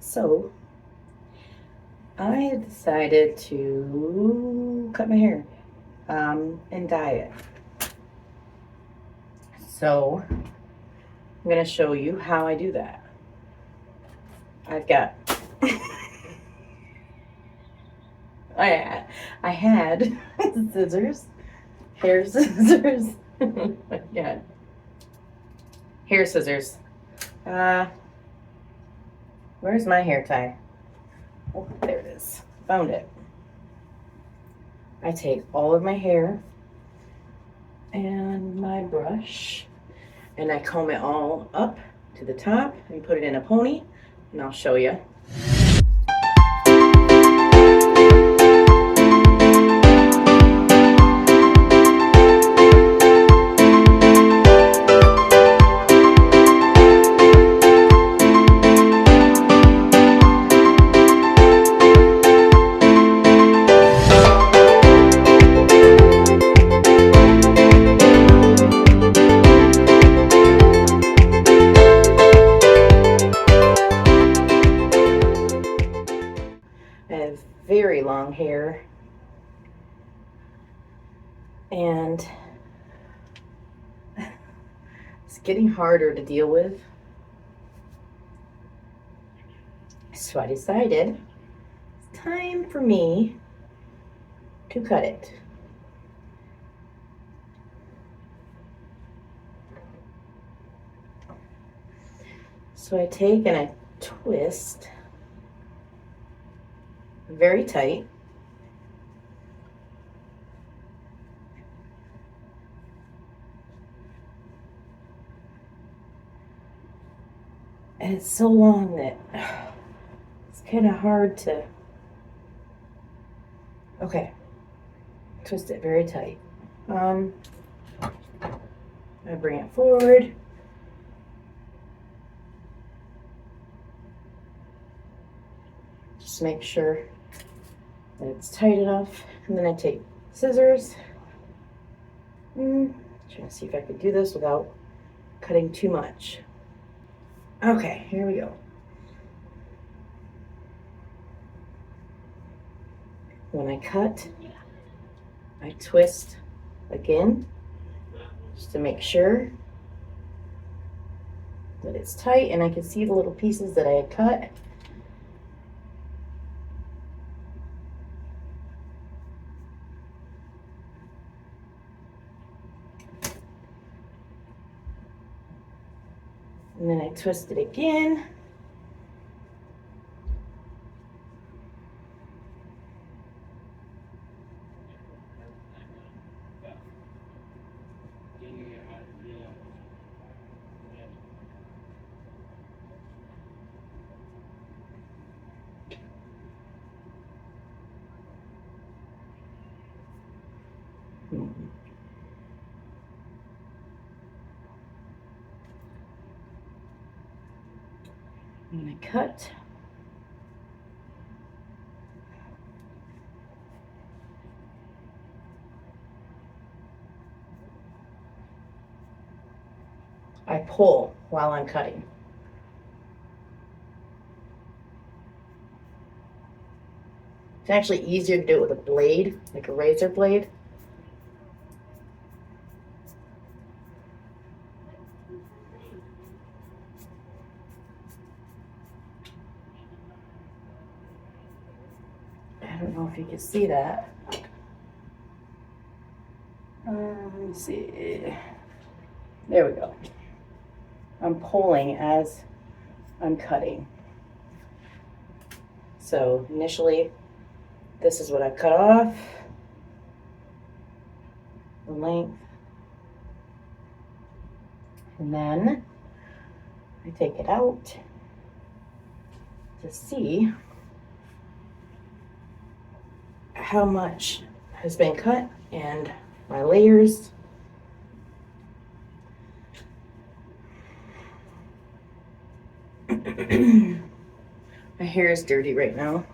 So I have decided to cut my hair and dye it. So I'm going to show you how I do that. I've got I had scissors, hair scissors. Yeah, hair scissors. Where's my hair tie? Oh, there it is. Found it. I take all of my hair and my brush and I comb it all up to the top and put it in a pony, and I'll show you. I have very long hair, and it's getting harder to deal with. So I decided it's time for me to cut it. So I take and I twist very tight. And it's so long that it's kind of hard to, okay, twist it very tight. I bring it forward. Just make sure that it's tight enough. And then I take scissors. Trying to see if I can do this without cutting too much. Okay, here we go. When I cut, I twist again, just to make sure that it's tight and I can see the little pieces that I had cut. And then I twist it again. And I cut. I pull while I'm cutting. It's actually easier to do it with a blade, like a razor blade. I don't know if you can see that. Let me see. There we go. I'm pulling as I'm cutting. So initially, this is what I cut off, the length. And then I take it out to see how much has been cut and my layers. My hair is dirty right now.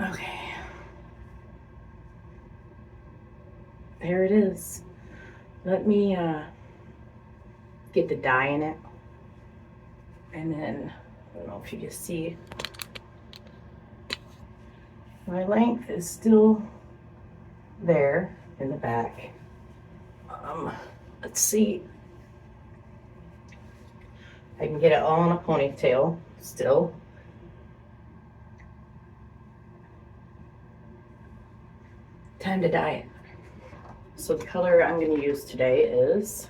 Okay. There it is. Let me get the dye in it. And then, I don't know if you can see, my length is still there in the back. Let's see. I can get it all in a ponytail still. Time to dye it. So the color I'm going to use today is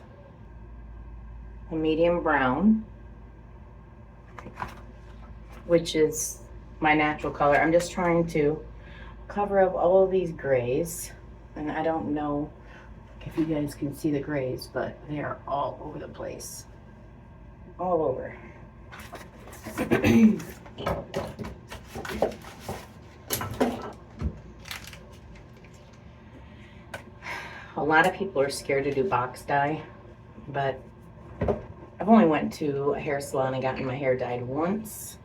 a medium brown, which is my natural color. I'm just trying to cover up all of these grays, and I don't know if you guys can see the grays, but they are all over the place. All over. A lot of people are scared to do box dye, but I've only went to a hair salon and gotten my hair dyed once.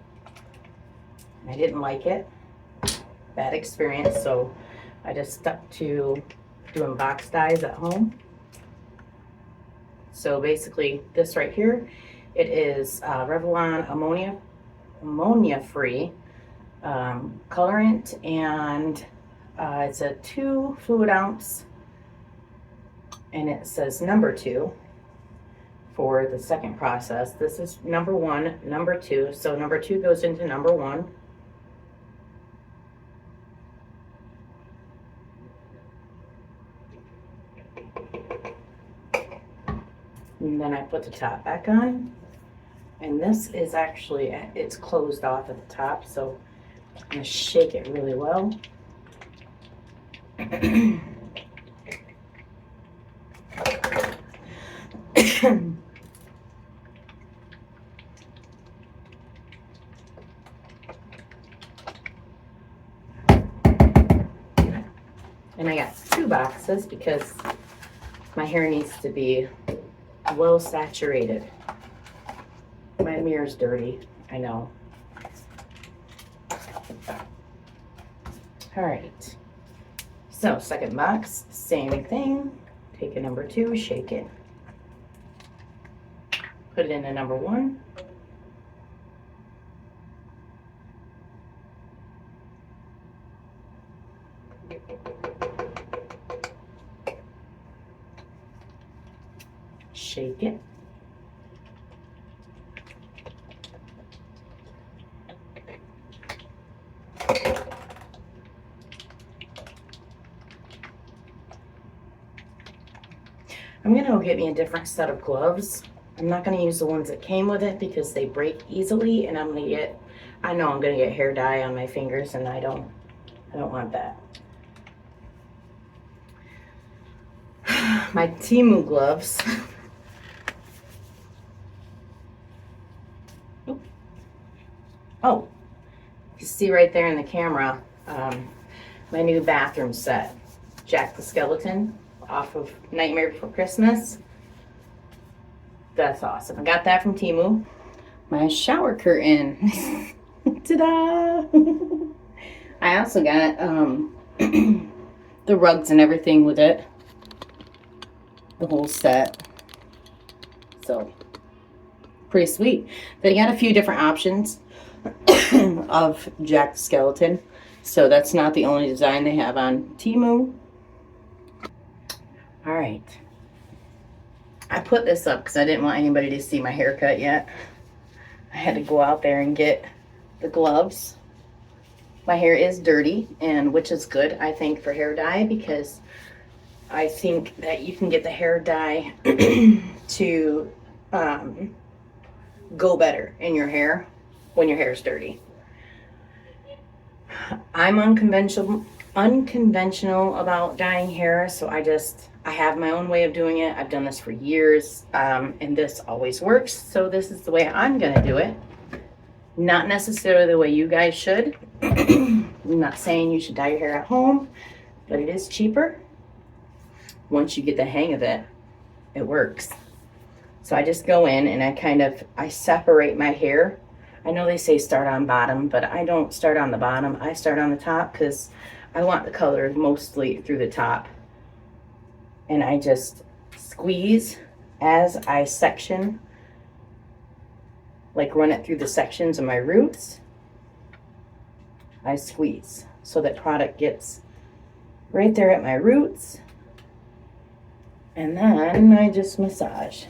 I didn't like it. Bad experience, so I just stuck to doing box dyes at home. So basically this right here, it is Revlon ammonia-free colorant, and it's a 2 fluid ounce, and it says number 2 for the second process. This is number 1, number 2. So number 2 goes into number 1. And then I put the top back on. And this is actually, it's closed off at the top, so I'm gonna shake it really well. And I got 2 boxes because my hair needs to be well saturated. My mirror's dirty, I know. All right, so second box, same thing. Take a number 2, shake it. Put it in a number 1. Shake it. I'm gonna go get me a different set of gloves. I'm not gonna use the ones that came with it because they break easily, and I know I'm gonna get hair dye on my fingers, and I don't want that. My Temu gloves. Oh, you see right there in the camera, my new bathroom set, Jack the Skeleton, off of Nightmare Before Christmas. That's awesome. I got that from Temu. My shower curtain. Ta-da! I also got the rugs and everything with it. The whole set. So, pretty sweet. They got a few different options of Jack the Skeleton. So that's not the only design they have on Temu. All right. I put this up because I didn't want anybody to see my haircut yet. I had to go out there and get the gloves. My hair is dirty, and which is good, I think, for hair dye, because I think that you can get the hair dye to go better in your hair when your hair is dirty. I'm unconventional about dyeing hair, so I have my own way of doing it. I've done this for years, and this always works, so this is the way I'm gonna do it. Not necessarily the way you guys should. I'm not saying you should dye your hair at home, but it is cheaper. Once you get the hang of it, it works. So I just go in and I separate my hair. I know they say start on bottom, but I don't start on the bottom. I start on the top because I want the color mostly through the top. And I just squeeze as I section like run it through the sections of my roots, I squeeze. So that product gets right there at my roots. And then I just massage.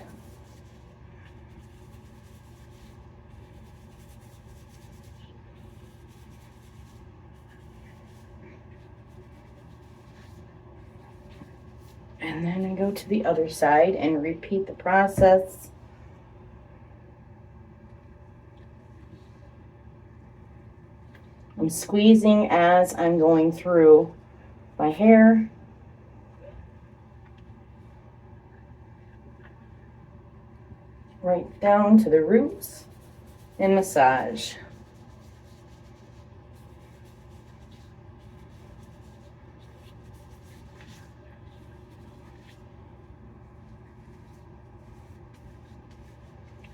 And then I go to the other side and repeat the process. I'm squeezing as I'm going through my hair. Right down to the roots and massage.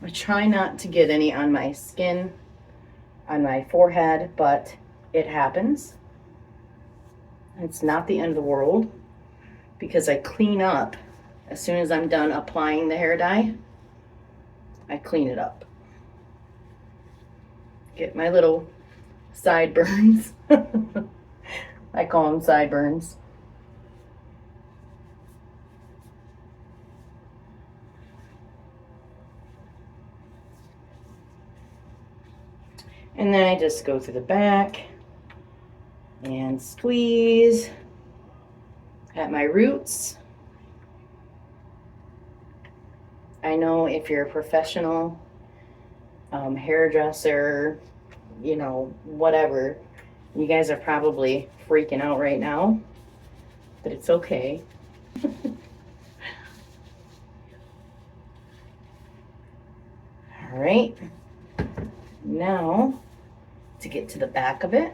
I try not to get any on my skin, on my forehead, but it happens. It's not the end of the world because I clean up as soon as I'm done applying the hair dye. I clean it up. Get my little sideburns. I call them sideburns. And then I just go through the back and squeeze at my roots. I know if you're a professional hairdresser, you know, whatever, you guys are probably freaking out right now, but it's okay. All right, now to get to the back of it.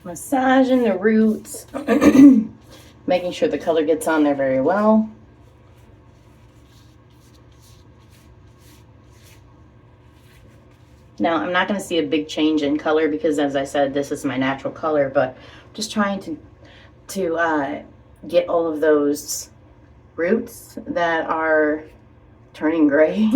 Massaging the roots, making sure the color gets on there very well. Now, I'm not going to see a big change in color because, as I said, this is my natural color, but just trying to get all of those roots that are turning gray.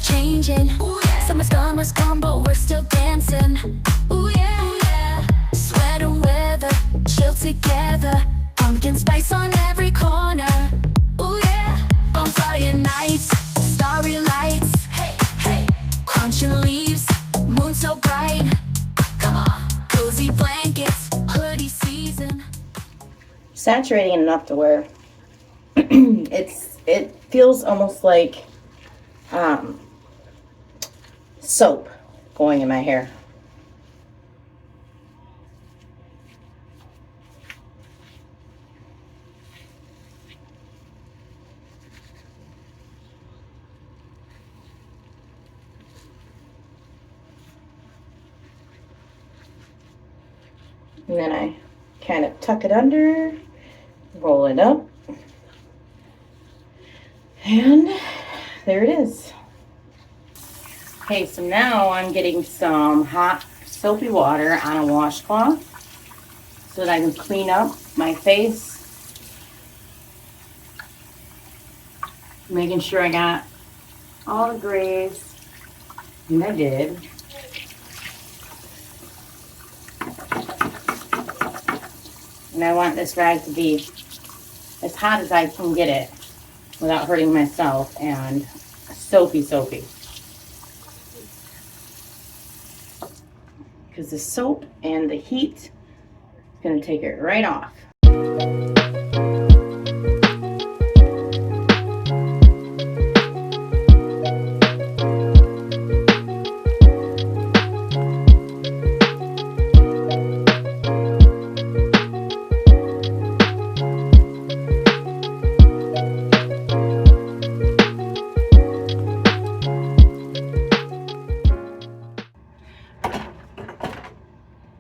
Changing. Ooh, yeah. Summer's gone, but we're still dancing. Ooh yeah, ooh, yeah. Sweater weather, chill together. Pumpkin spice on every corner. Ooh yeah. Bonfire nights, starry lights. Hey, hey. Crunching leaves, moon so bright. Come on, cozy blankets, hoodie season. Saturating enough to where it feels almost like soap going in my hair. And then I kind of tuck it under, roll it up, and there it is. Okay, so now I'm getting some hot soapy water on a washcloth so that I can clean up my face Making sure I got all the grays, and I did. And I want this rag to be as hot as I can get it without hurting myself, and soapy. Because the soap and the heat is going to take it right off.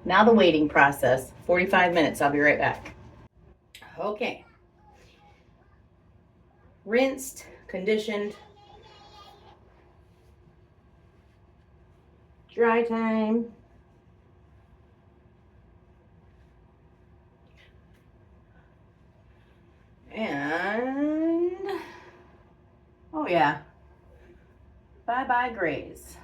Now the waiting process, 45 minutes. I'll be right back. Okay. Rinsed, conditioned. Dry time. And, oh yeah, bye-bye grays.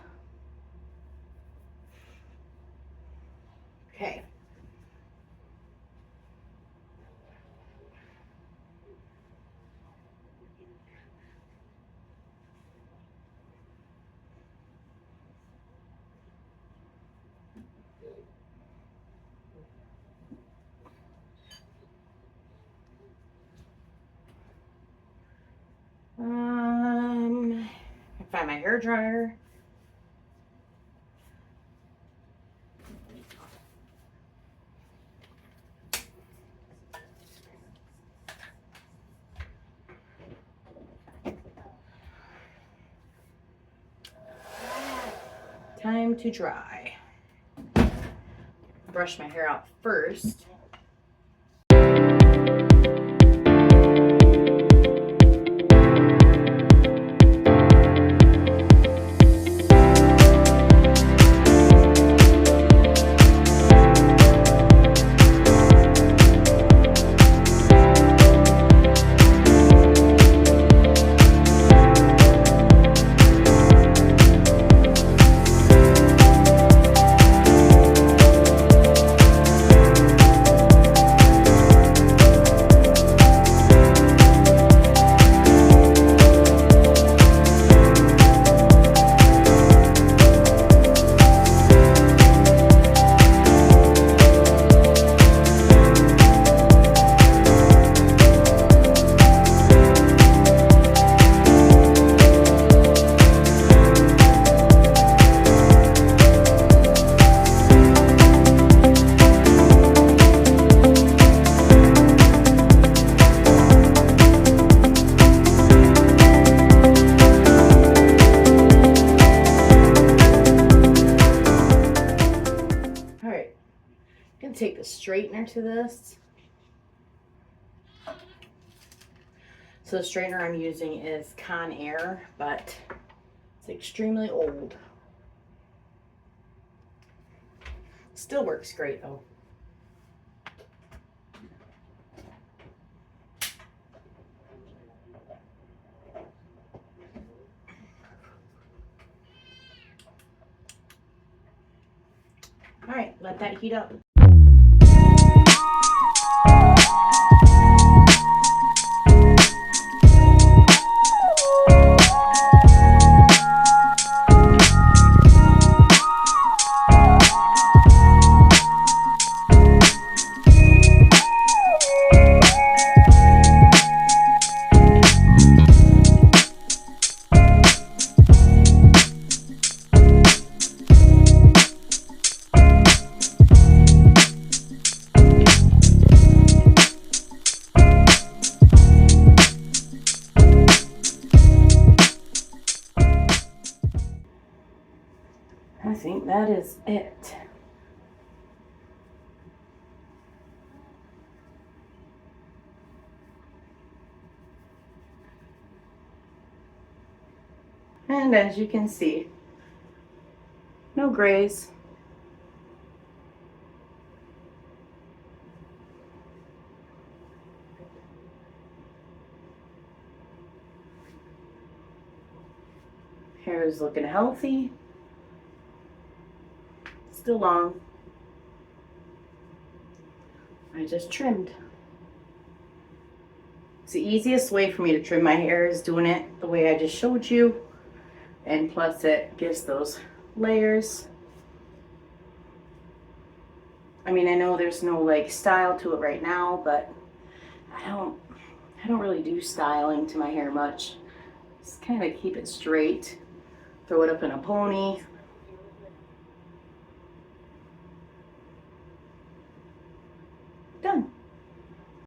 Okay. I find my hair dryer. Time to dry. Brush my hair out first. Take the straightener to this. So the straightener I'm using is Conair, but it's extremely old. Still works great though. All right, let that heat up. I think that is it. And as you can see, no grays. Hair is looking healthy. Still long. I just trimmed. It's the easiest way for me to trim my hair is doing it the way I just showed you. And plus it gives those layers. I mean, I know there's no like style to it right now, but I don't really do styling to my hair much. Just kind of keep it straight. Throw it up in a pony,